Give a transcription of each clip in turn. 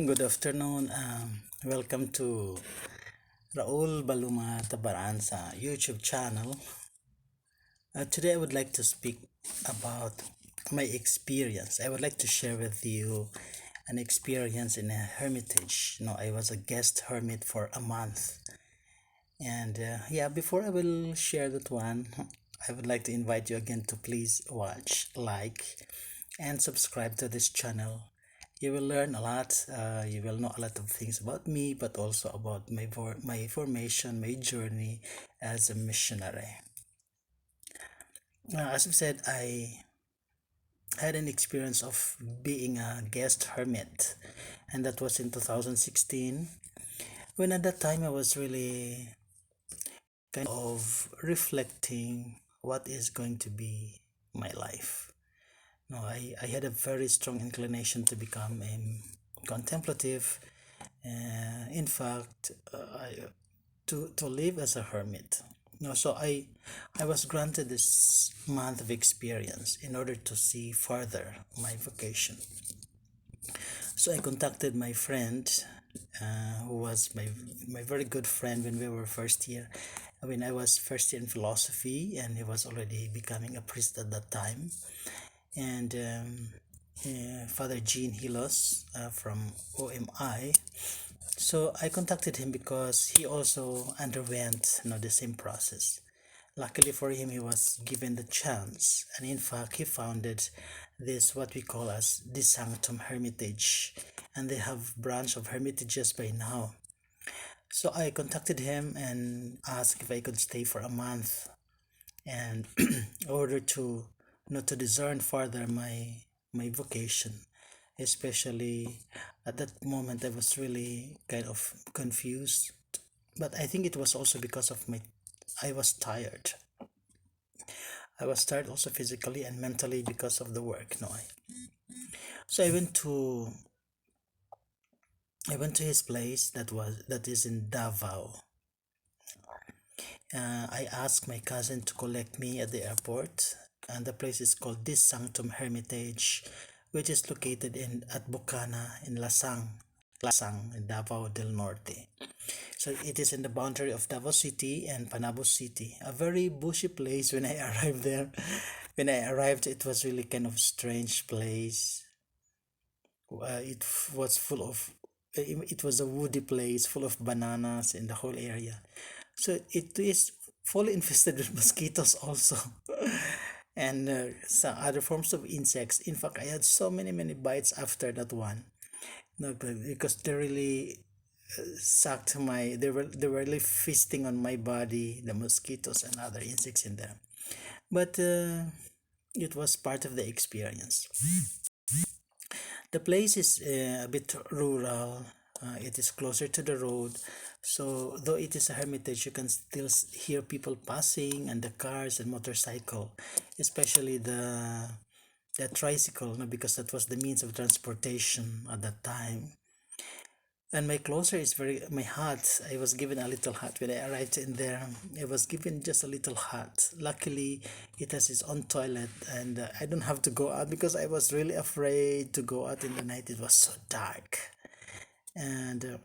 Good afternoon. Welcome to Raul Baluma Tabaransa YouTube channel. Today I would like to speak about my experience. I would like to share with you an experience in a hermitage. I was a guest hermit for a month. And before I will share that one, I would like to invite you again to please watch, like, and subscribe to this channel. You will learn a lot. You will know a lot of things about me, but also about my formation, my journey as a missionary. As I said, I had an experience of being a guest hermit, and that was in 2016. When at that time I was really kind of reflecting what is going to be my life. I had a very strong inclination to become a contemplative. In fact, to live as a hermit. So I was granted this month of experience in order to see further my vocation. So I contacted my friend, who was my very good friend when we were first year. When I was first year in philosophy, and he was already becoming a priest at that time. And Father Jean Hilos from OMI. So I contacted him because he also underwent the same process. Luckily for him, he was given the chance, and in fact, he founded this what we call as the Sanctum Hermitage, and they have branch of hermitages by now. So I contacted him and asked if I could stay for a month, and in order to to discern further my vocation, especially at that moment I was really kind of confused, but I think it was also because of my I was tired. I was tired also physically and mentally because of the work. So I went to his place that is in Davao. I asked my cousin to collect me at the airport, and the place is called this Sanctum Hermitage, which is located at Bukana in Lasang in Davao del Norte. So it is in the boundary of Davao City and Panabo City. A very bushy place when I arrived there. When I arrived, it was really kind of strange place. It was full of it was a woody place full of bananas in the whole area. So it is fully infested with mosquitoes also. And some other forms of insects. In fact, I had so many bites after that one. No, because they really sucked they were really feasting on my body, the mosquitoes and other insects in there. But it was part of the experience. The place is a bit rural. It is closer to the road, so though it is a hermitage, you can still hear people passing, and the cars and motorcycle, especially the tricycle, because that was the means of transportation at that time. And my closer is my hut. I was given a little hut when I arrived in there. I was given just a little hut. Luckily, it has its own toilet, and I don't have to go out because I was really afraid to go out in the night. It was so dark, and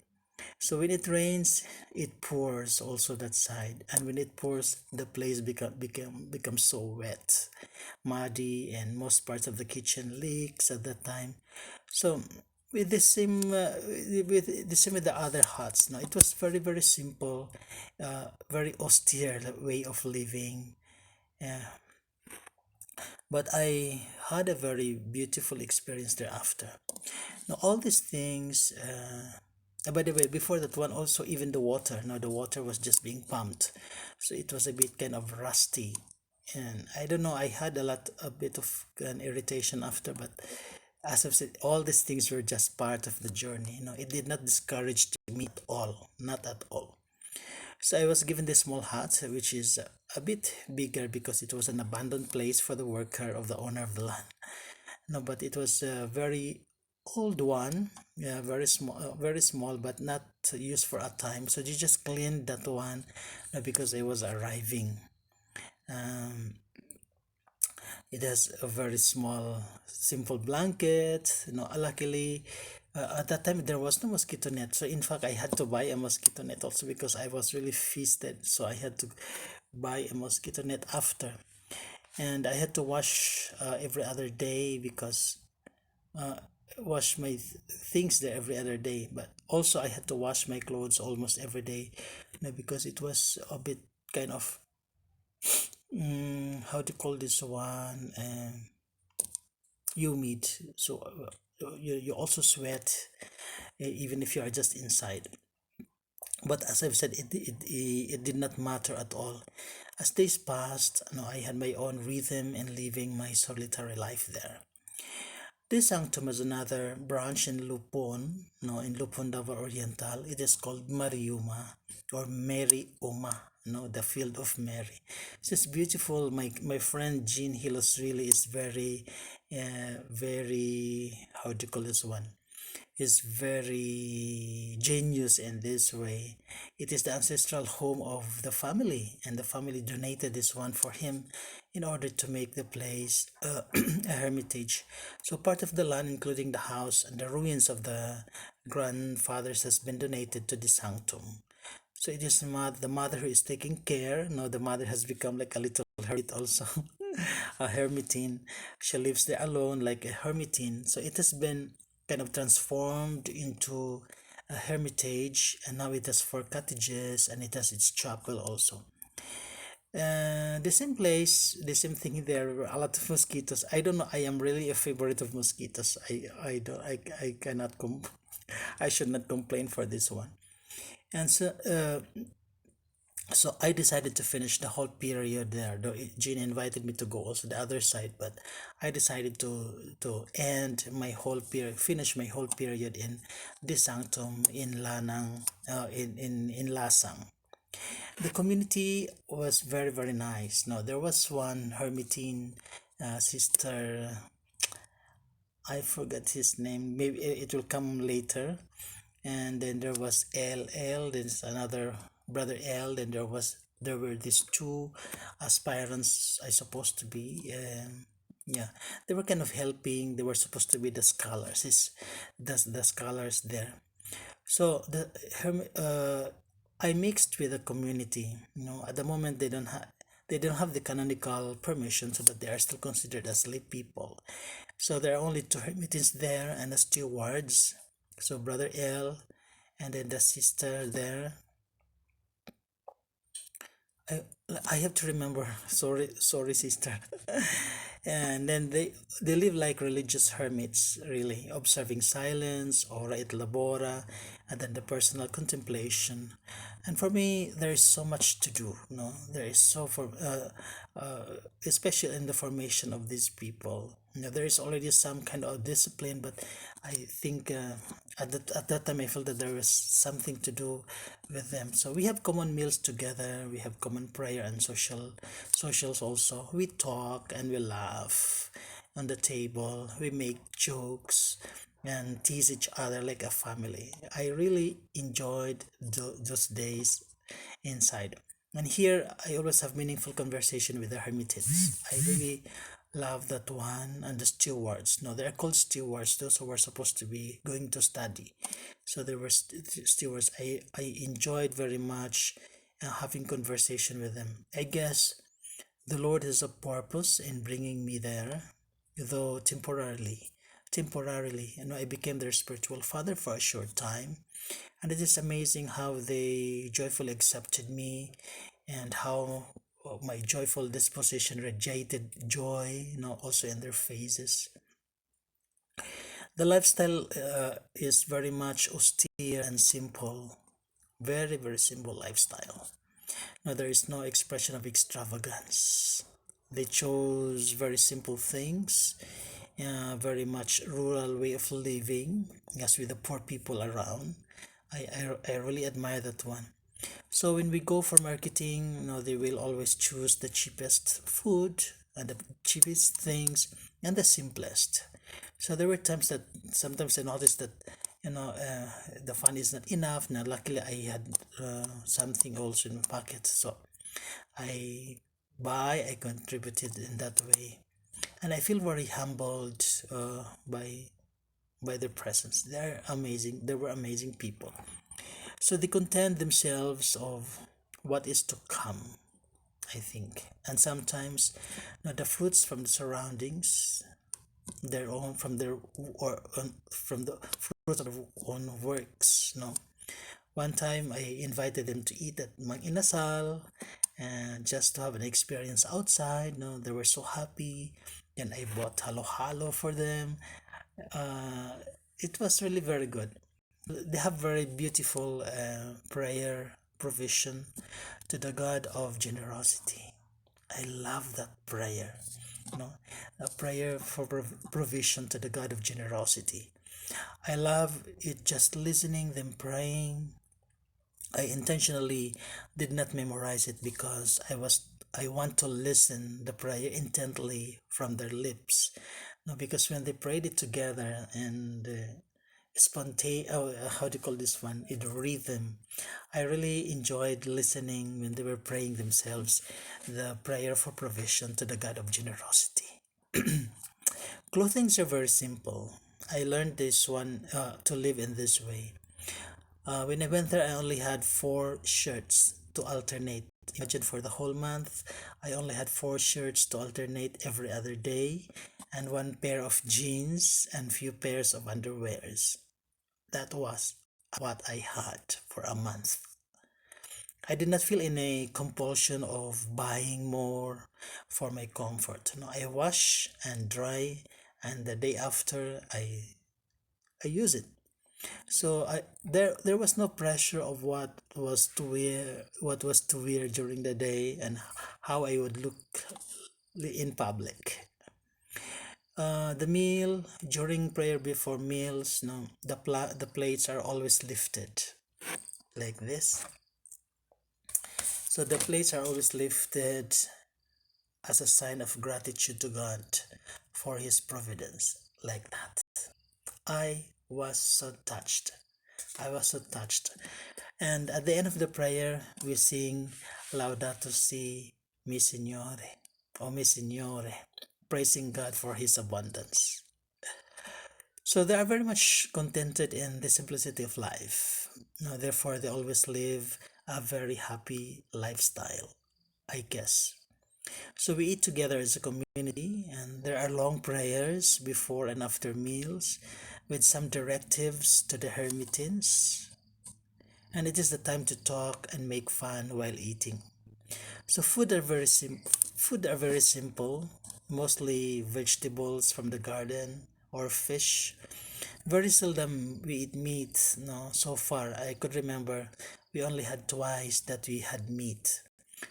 so when it rains, it pours also that side, and when it pours, the place becomes so wet, muddy, and most parts of the kitchen leaks at that time. So with the same with the other huts, it was very simple, very austere way of living. Yeah, but I had a very beautiful experience thereafter. Now all these things. By the way, before that one, also even the water. Now the water was just being pumped, so it was a bit kind of rusty, and I don't know. I had a bit of an irritation after, but as I've said, all these things were just part of the journey. It did not discourage me at all, not at all. So I was given this small hut, which is a bit bigger because it was an abandoned place for the worker of the owner of the land. No, but it was a very old one. Yeah, very small, but not used for a time. So you just cleaned that one, because I was arriving. Um, it has a very small, simple blanket. Luckily, At that time there was no mosquito net, so in fact I had to buy a mosquito net also because I was really feasted, so I had to buy a mosquito net after. And I had to wash every other day because uh, wash my things there every other day, but also I had to wash my clothes almost every day, because it was a bit kind of how to call this one, humid. So you also sweat even if you are just inside. But as I've said, it did not matter at all. As days passed, I had my own rhythm in living my solitary life there. This sanctum has another branch in Lupon, no, in Lupon, Davao Oriental. It is called Mariuma or Mary Uma, no, the field of Mary. It's just beautiful. My friend Jean Hilos really is very, how do you call this one? Is very genius in this way. It is the ancestral home of the family, and the family donated this one for him in order to make the place a hermitage. So part of the land, including the house and the ruins of the grandfathers, has been donated to the sanctum. So it is the mother who is taking care. Now the mother has become like a little hermit also, a hermitine. She lives there alone like a hermitine. So it has been kind of transformed into a hermitage, and now it has four cottages and it has its chapel also. The same place, the same thing there, a lot of mosquitoes. I don't know. I am really a favorite of mosquitoes. I don't. I cannot I should not complain for this one. And so I decided to finish the whole period there. Though Jean invited me to go also the other side, but I decided to end my whole period, finish my whole period in this sanctum in Lanang, in Lasang. The community was very very nice. Now there was one hermitine sister. I forgot his name. Maybe it will come later. And then there was L. There's another brother L. Then there were these two aspirants. I supposed to be. Yeah, they were kind of helping. They were supposed to be the scholars. The scholars there. So I mixed with the community. At the moment they don't have the canonical permission, so that they are still considered as lay people. So there are only two hermitages there and the stewards. So brother L, and then the sister there. I, I have to remember. Sorry, sister. And then they live like religious hermits, really, observing silence, ora et labora, and then the personal contemplation. And for me, there is so much to do. There is especially in the formation of these people. There is already some kind of discipline, but I think at that time I felt that there was something to do with them. So we have common meals together, we have common prayer and socials also. We talk and we laugh on the table, we make jokes and tease each other like a family. I really enjoyed those days inside. And here I always have meaningful conversation with the hermitages. I really love that one. And the stewards. No, they're called stewards. Those who were supposed to be going to study. So there were stewards. I enjoyed very much having conversation with them. I guess the Lord has a purpose in bringing me there, though temporarily. Temporarily, I became their spiritual father for a short time, and it is amazing how they joyfully accepted me, and how my joyful disposition radiated joy, also in their faces. The lifestyle is very much austere and simple, very very simple lifestyle. Now there is no expression of extravagance. They chose very simple things, very much rural way of living, as with the poor people around. I really admire that one. So when we go for marketing, they will always choose the cheapest food and the cheapest things and the simplest. So there were times that sometimes I noticed that the fund is not enough. Now luckily I had something also in my pocket, so I contributed in that way, and I feel very humbled by by their presence. They're amazing. They were amazing people. So they content themselves of what is to come, I think. And sometimes the fruits from the surroundings, their own from their or from the fruits of their own works. One time I invited them to eat at Mang Inasal and just to have an experience outside. They were so happy. And I bought halo-halo for them. Uh, it was really very good. They have very beautiful prayer provision to the God of generosity. I love that prayer. A prayer for provision to the God of generosity. I love it just listening them praying. I intentionally did not memorize it because I want to listen the prayer intently from their lips. No, because when they prayed it together and spontaneous, how do you call this one? In rhythm. I really enjoyed listening when they were praying themselves the prayer for provision to the God of generosity. Clothings are very simple. I learned this one to live in this way. When I went there, I only had 4 shirts to alternate. Imagine for the whole month, I only had 4 shirts to alternate every other day, and 1 pair of jeans and few pairs of underwears. That was what I had for a month. I did not feel any compulsion of buying more for my comfort. I wash and dry, and the day after I use it. So there was no pressure of what was to wear during the day and how I would look in public. The meal during prayer before meals, no, the plates are always lifted like this. So the plates are always lifted as a sign of gratitude to God for His providence, like that. I was so touched. I was so touched. And at the end of the prayer, we sing Laudato Si Mi Signore, o Mi Signore, praising God for His abundance. So they are very much contented in the simplicity of life. Therefore, they always live a very happy lifestyle, I guess. So we eat together as a community, and there are long prayers before and after meals with some directives to the Hermitins. And it is the time to talk and make fun while eating. So food are very simple, mostly vegetables from the garden or fish. Very seldom we eat meat. No, so far I could remember we only had twice that we had meat.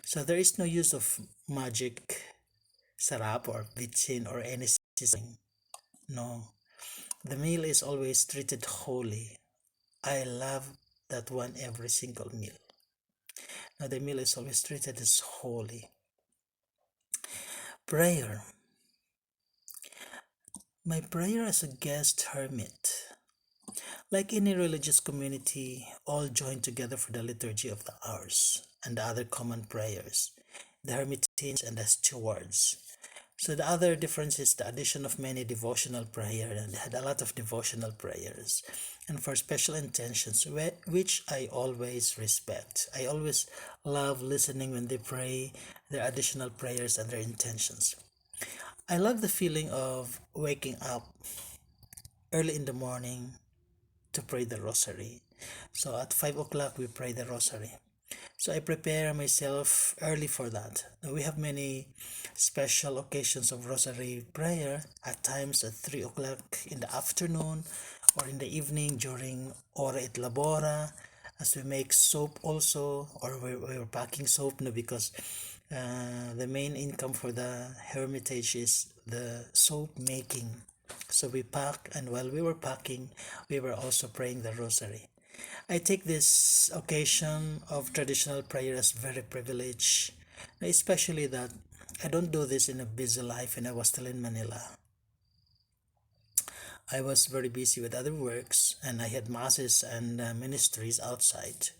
So there is no use of magic sarap or vichin or any seasoning. No, the meal is always treated holy. I love that one every single meal. Now the meal is always treated as holy. Prayer. My prayer as a guest hermit. Like any religious community, all join together for the liturgy of the hours and the other common prayers, the hermitines and the stewards. So the other difference is the addition of many devotional prayer, and they had a lot of devotional prayers and for special intentions, which I always respect. I always love listening when they pray their additional prayers and their intentions. I love the feeling of waking up early in the morning to pray the rosary. So at 5 o'clock we pray the rosary. So I prepare myself early for that. Now we have many special occasions of rosary prayer, at times at 3 o'clock in the afternoon or in the evening during Ora et Labora, as we make soap also, or we're packing soap because the main income for the Hermitage is the soap making. So we pack, and while we were packing, we were also praying the rosary. I take this occasion of traditional prayer as very privileged, especially that I don't do this in a busy life when I was still in Manila. I was very busy with other works, and I had masses and ministries outside.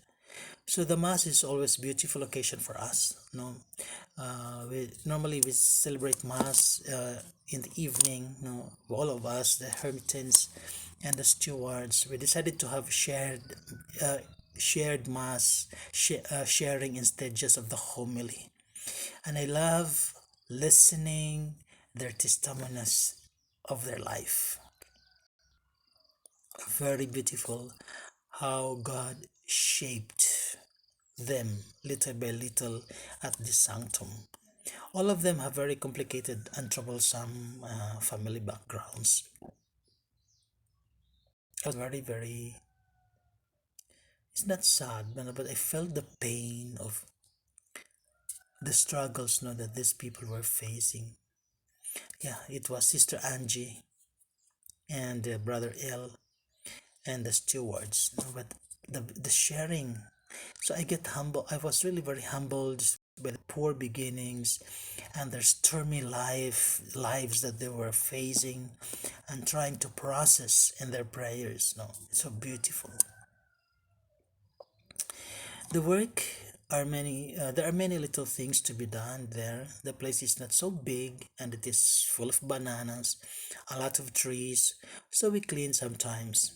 So the mass is always a beautiful occasion for us. We normally we celebrate mass in the evening. All of us, the hermitans, and the stewards, we decided to have uh, shared mass, sharing instead just of the homily. And I love listening their testimonies of their life. Very beautiful how God shaped them little by little at the sanctum. All of them have very complicated and troublesome family backgrounds. I was very, very, it's not sad, but I felt the pain of the struggles that these people were facing. Yeah, it was Sister Angie and Brother L and the stewards. But the sharing, so I get humble. I was really very humbled by the poor beginnings and their stormy lives that they were facing and trying to process in their prayers. No, it's so beautiful. The work are many. There are many little things to be done there. The place is not so big, and it is full of bananas, a lot of trees. So we clean sometimes.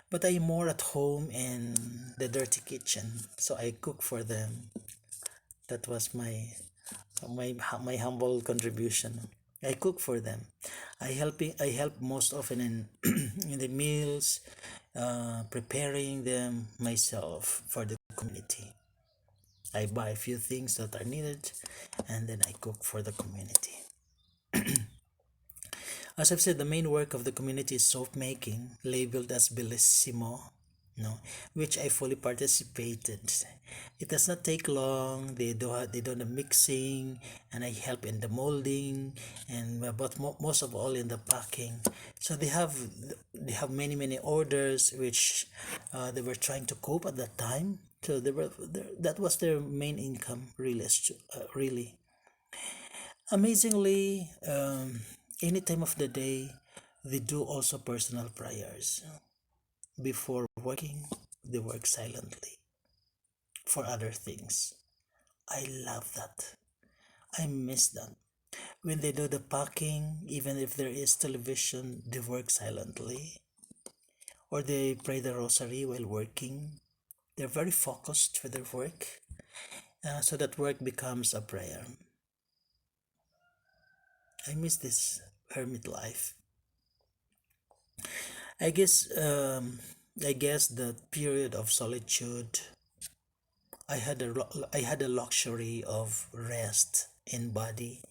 But I'm more at home in the dirty kitchen, so I cook for them. That was my humble contribution. I cook for them. I help most often in in the meals, preparing them myself for the community. I buy a few things that are needed, and then I cook for the community. As I've said, the main work of the community is soap making, labeled as Bellissimo, no, which I fully participated. It does not take long. They do the mixing, and I help in the molding, and but most of all in the packing. So they have many orders which they were trying to cope at that time. So that was their main income, really. Amazingly, any time of the day, they do also personal prayers. Before working, they work silently for other things. I love that. I miss that. When they do the packing, even if there is television, they work silently. Or they pray the rosary while working. They're very focused with their work, so that work becomes a prayer. I miss this hermit life. I guess I guess the period of solitude, I had a luxury of rest in body,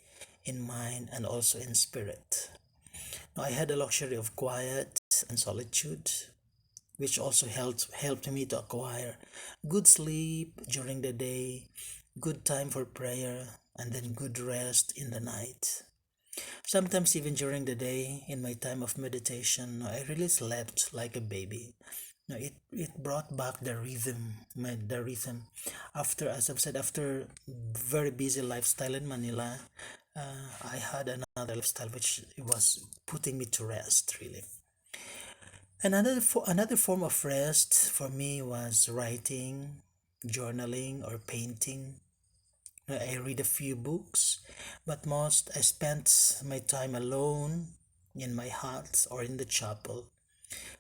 in mind, and also in spirit. Now, I had a luxury of quiet and solitude, which also helped me to acquire good sleep during the day, good time for prayer, and then good rest in the night. Sometimes even during the day, in my time of meditation, I really slept like a baby. No, it brought back the rhythm. After, as I've said, after very busy lifestyle in Manila, I had another lifestyle which was putting me to rest, really. Another form of rest for me was writing, journaling, or painting. I read a few books, but most I spent my time alone in my hut or in the chapel.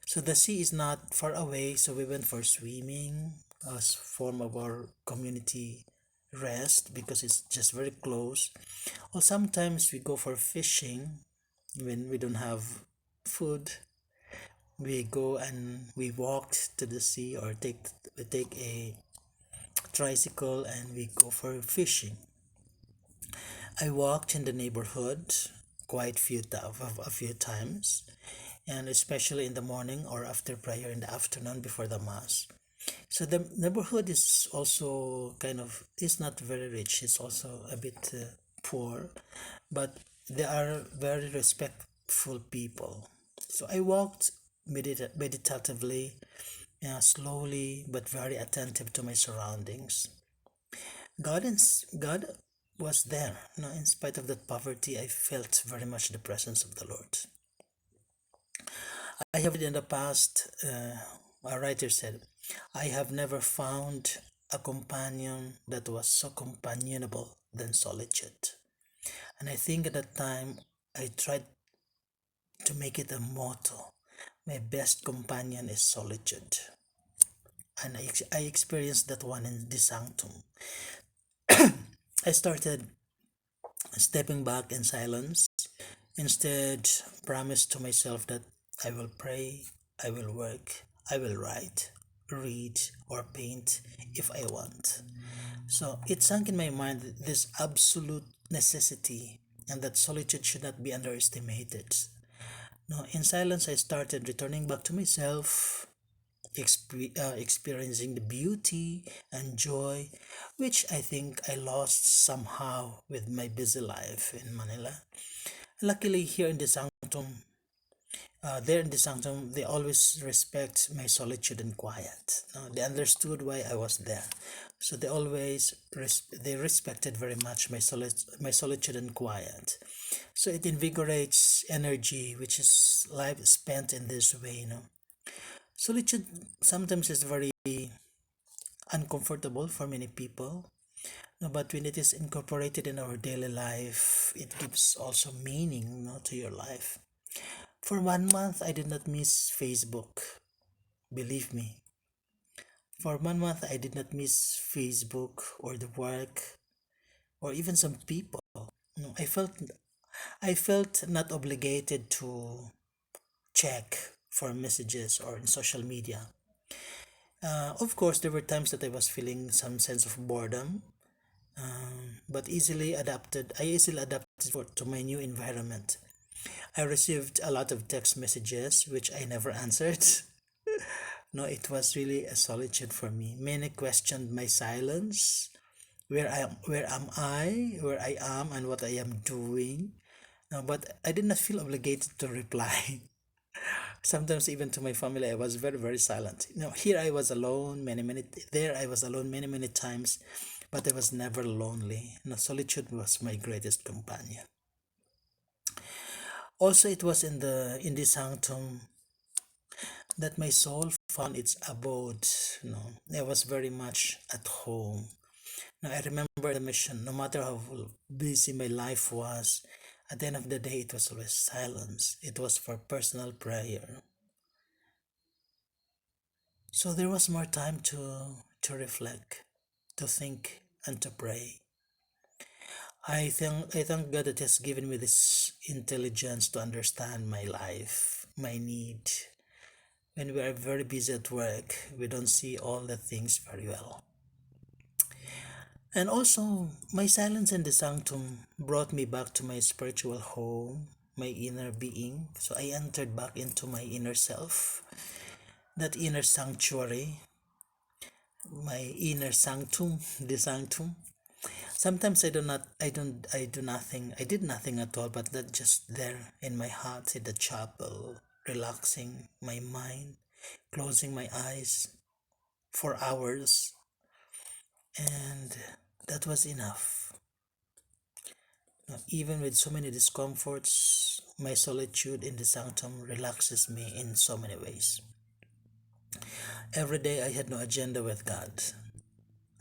So the sea is not far away, so we went for swimming as form of our community rest because it's just very close. Or sometimes we go for fishing when we don't have food. We go and we walked to the sea or take a tricycle and we go for fishing. I walked in the neighborhood quite a few times, and especially in the morning or after prayer in the afternoon before the mass. So the neighborhood is also it's not very rich. It's also a bit poor, but they are very respectful people. So I walked meditatively, slowly but very attentive to my surroundings. God was there. In spite of that poverty, I felt very much the presence of the Lord. I have in the past, a writer said, I have never found a companion that was so companionable than solitude. And I think at that time I tried to make it a motto. My best companion is solitude. And I experienced that one in the sanctum. I started stepping back in silence. Instead, promised to myself that I will pray, I will work, I will write, read, or paint if I want. So it sunk in my mind this absolute necessity and that solitude should not be underestimated. No, in silence, I started returning back to myself, experiencing the beauty and joy, which I think I lost somehow with my busy life in Manila. Luckily, here in the sanctum, there in the sanctum, they always respect my solitude and quiet. They understood why I was there, so they always they respected very much my solitude and quiet. So it invigorates energy, which is life spent in this way. Solitude sometimes is very uncomfortable for many people. No, but when it is incorporated in our daily life, it gives also meaning, to your life. For 1 month, I did not miss Facebook. Believe me. For 1 month, I did not miss Facebook or the work or even some people. No, I felt not obligated to check for messages or in social media. Of course, there were times that I was feeling some sense of boredom, but I easily adapted to my new environment. I received a lot of text messages which I never answered. No, it was really a solitude for me. Many questioned my silence, where I am, and what I am doing. No, but I did not feel obligated to reply. Sometimes even to my family, I was very, very silent. Here I was alone there I was alone many times, but I was never lonely. Solitude was my greatest companion. Also, it was in the sanctum that my soul found its abode. I was very much at home. I remember the mission, no matter how busy my life was, at the end of the day, it was always silence. It was for personal prayer. So there was more time to reflect, to think, and to pray. I thank God that has given me this intelligence to understand my life, my need. When we are very busy at work, we don't see all the things very well. And also, my silence in the sanctum brought me back to my spiritual home, my inner being. So I entered back into my inner self, that inner sanctuary, my inner sanctum, the sanctum. Sometimes I do nothing. I did nothing at all, but that just there in my heart, in the chapel, relaxing my mind, closing my eyes for hours, and that was enough. Even with so many discomforts, my solitude in the sanctum relaxes me in so many ways. Every day I had no agenda with God.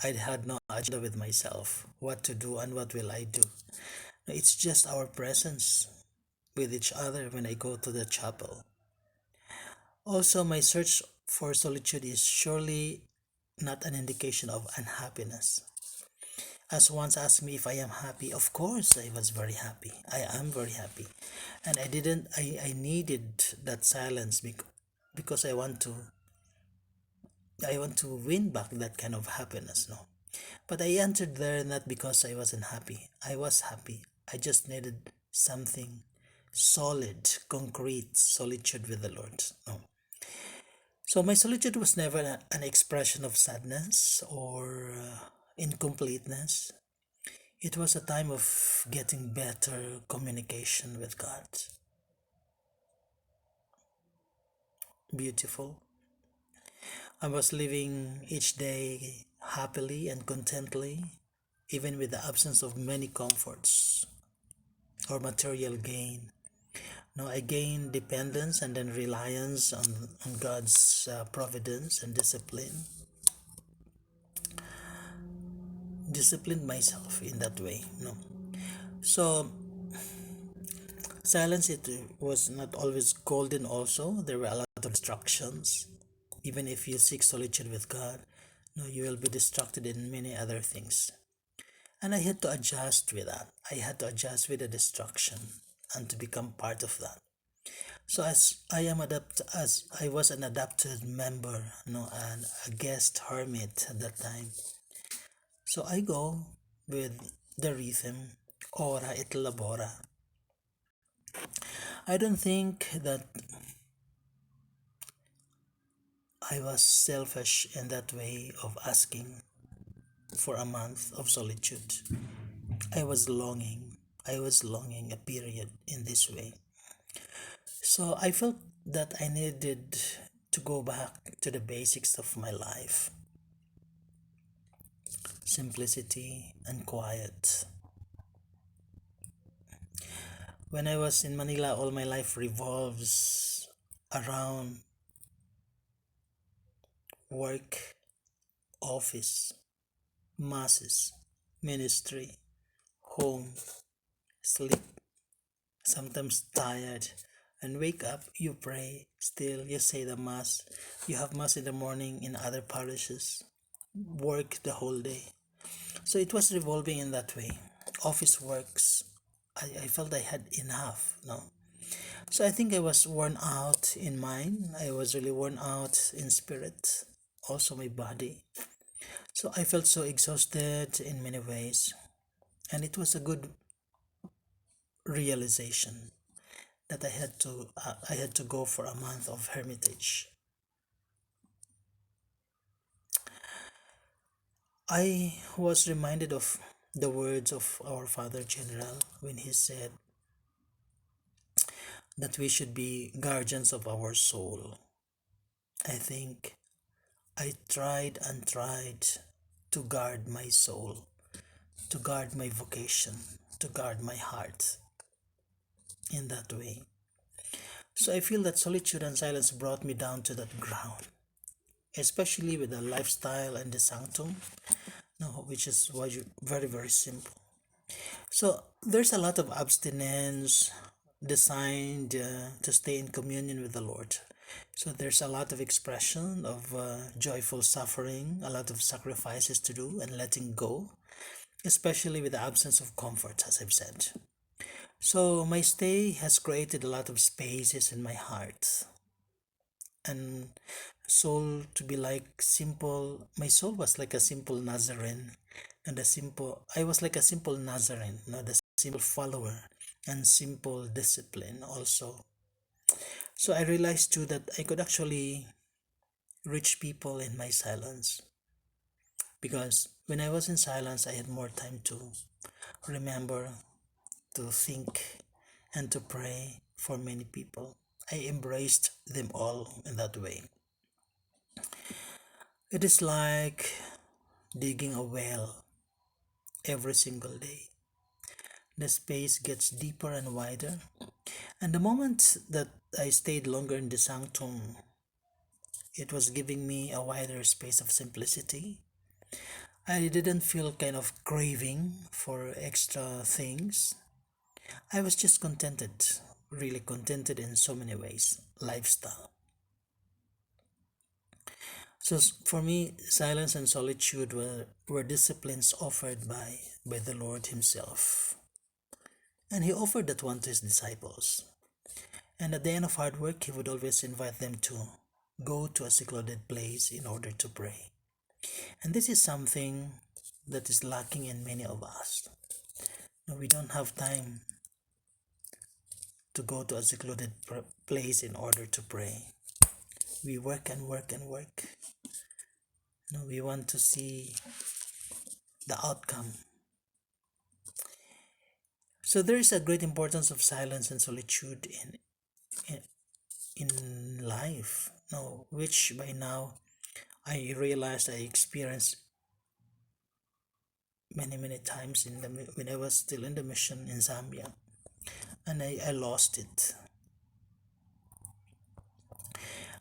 I had no agenda with myself, what to do and what will I do. It's just our presence with each other when I go to the chapel. Also, my search for solitude is surely not an indication of unhappiness. As once asked me if I am happy, of course I was very happy. I am very happy. And I needed that silence because I want to win back that kind of happiness, no. But I entered there not because I wasn't happy. I was happy. I just needed something solid, concrete, solitude with the Lord. No. So my solitude was never an expression of sadness or incompleteness. It was a time of getting better communication with God. Beautiful. I was living each day happily and contently, even with the absence of many comforts or material gain. Now I gained dependence and then reliance on God's providence and discipline. Disciplined myself in that way. No. So silence, it was not always golden also. There were a lot of distractions. Even if you seek solitude with God, no, you will be distracted in many other things. And I had to adjust with that. I had to adjust with the distraction and to become part of that. So as I was an adopted member, no, and a guest hermit at that time. So I go with the rhythm, ora et labora. I don't think that I was selfish in that way of asking for a month of solitude. I was longing. I was longing a period in this way. So I felt that I needed to go back to the basics of my life: simplicity and quiet. When I was in Manila, all my life revolves around work, office, masses, ministry, home, sleep, sometimes tired, and wake up, you pray, still you say the mass, you have mass in the morning in other parishes, work the whole day. So it was revolving in that way. Office works, I felt I had enough, no? So I think I was worn out in mind, I was really worn out in spirit, also my body. So I felt so exhausted in many ways, and it was a good realization that I had to go for a month of hermitage. I was reminded of the words of our Father General when he said that we should be guardians of our soul. I think I tried and tried to guard my soul, to guard my vocation, to guard my heart in that way. So I feel that solitude and silence brought me down to that ground, especially with the lifestyle and the sanctum, no, which is very, very simple. So there's a lot of abstinence designed to stay in communion with the Lord. So there's a lot of expression of joyful suffering, a lot of sacrifices to do and letting go, especially with the absence of comfort, as I've said. So my stay has created a lot of spaces in my heart, and soul to be like simple. My soul was like a simple Nazarene, and I was like a simple Nazarene, not a simple follower and simple discipline also. So I realized too that I could actually reach people in my silence, because when I was in silence I had more time to remember, to think, and to pray for many people. I embraced them all in that way. It is like digging a well every single day. The space gets deeper and wider, and the moment that I stayed longer in the sanctum, it was giving me a wider space of simplicity. I didn't feel kind of craving for extra things. I was just contented, really contented in so many ways. Lifestyle. So for me, silence and solitude were disciplines offered by the Lord Himself. And He offered that one to His disciples. And at the end of hard work, He would always invite them to go to a secluded place in order to pray. And this is something that is lacking in many of us. We don't have time to go to a secluded place in order to pray. We work and work and work. We want to see the outcome. So there is a great importance of silence and solitude in life. Which by now I realized I experienced many times when I was still in the mission in Zambia, and I lost it.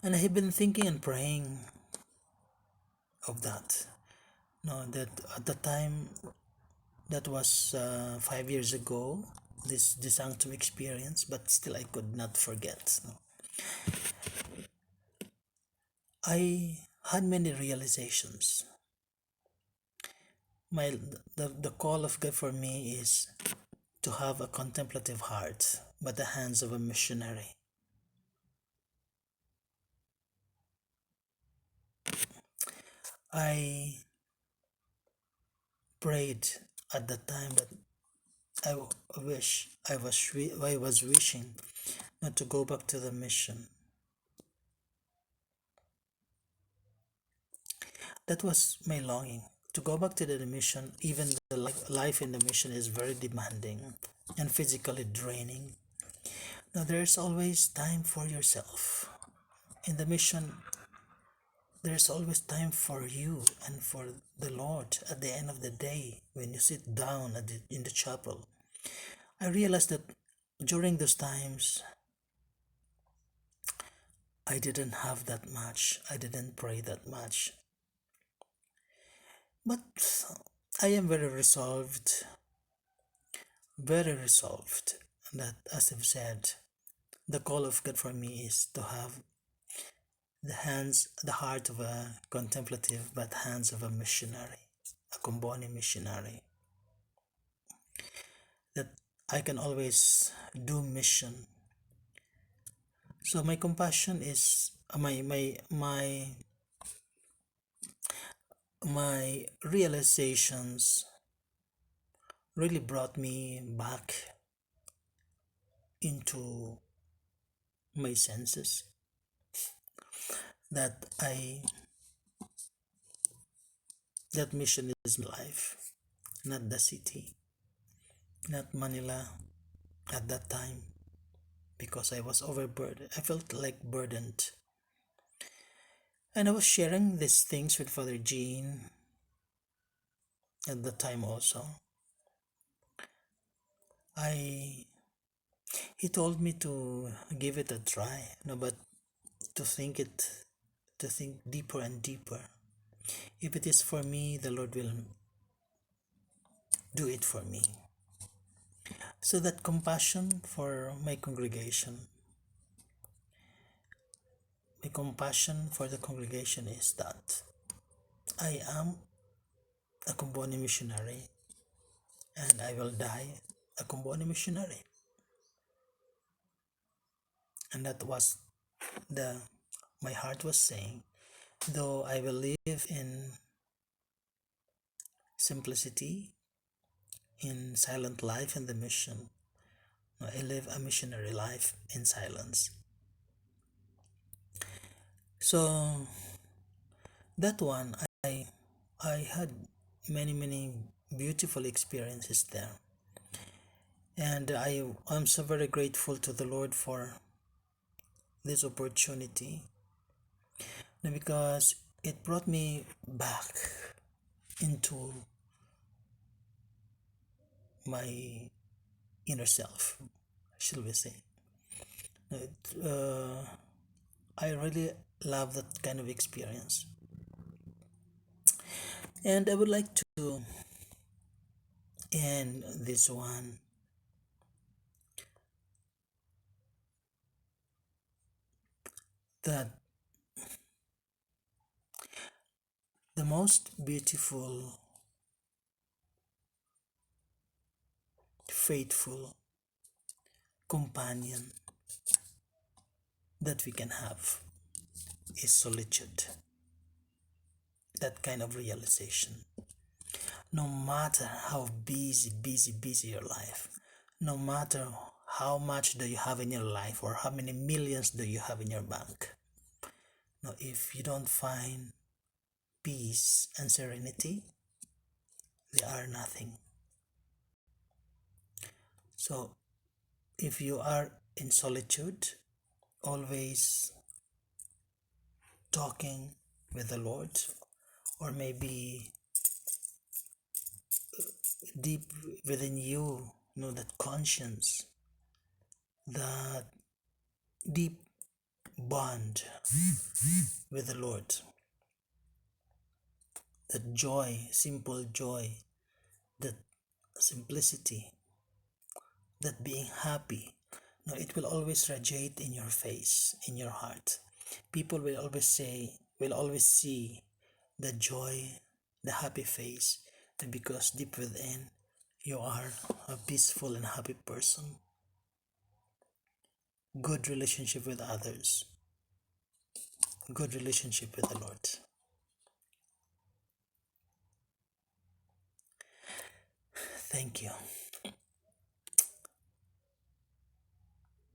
And I have been thinking and praying of that. That at the time, that was 5 years ago, this sanctum experience, but still I could not forget. I had many realizations. The call of God for me is to have a contemplative heart by the hands of a missionary. I prayed at the time that I was wishing not to go back to the mission. That was my longing to go back to the mission. Even the life in the mission is very demanding and physically draining. Now there's always time for yourself. In the mission, there's always time for you and for the Lord at the end of the day when you sit down in the chapel. I realized that during those times, I didn't have that much. I didn't pray that much. But I am very resolved that, as I've said, the call of God for me is to have the heart of a contemplative, but hands of a missionary, a Comboni missionary. That I can always do mission. So my compassion is my realizations really brought me back into my senses that that mission is my life, not the city, not Manila at that time, because I was overburdened. I felt like burdened. And I was sharing these things with Father Jean at the time also. I He told me to give it a try, no, but to think it, to think deeper and deeper. If it is for me, the Lord will do it for me. So that compassion for my compassion for the congregation is that I am a Comboni missionary and I will die a Comboni missionary. And that was the my heart was saying, though I will live in simplicity, in silent life in the mission, I live a missionary life in silence. So that one, I had many beautiful experiences there, and I'm so very grateful to the Lord for this opportunity, because it brought me back into my inner self, shall we say. It, I really love that kind of experience. And I would like to end this one that the most beautiful, faithful companion that we can have is solitude. That kind of realization. No matter how busy your life, no matter how much do you have in your life or how many millions do you have in your bank, no, if you don't find peace and serenity, they are nothing. So if you are in solitude, always talking with the Lord, or maybe deep within you, know that conscience, that deep bond with the Lord, that joy, simple joy, that simplicity, that being happy. No, it will always radiate in your face, in your heart. People will always say, will always see the joy, the happy face, because deep within you are a peaceful and happy person. Good relationship with others, good relationship with the Lord. Thank you.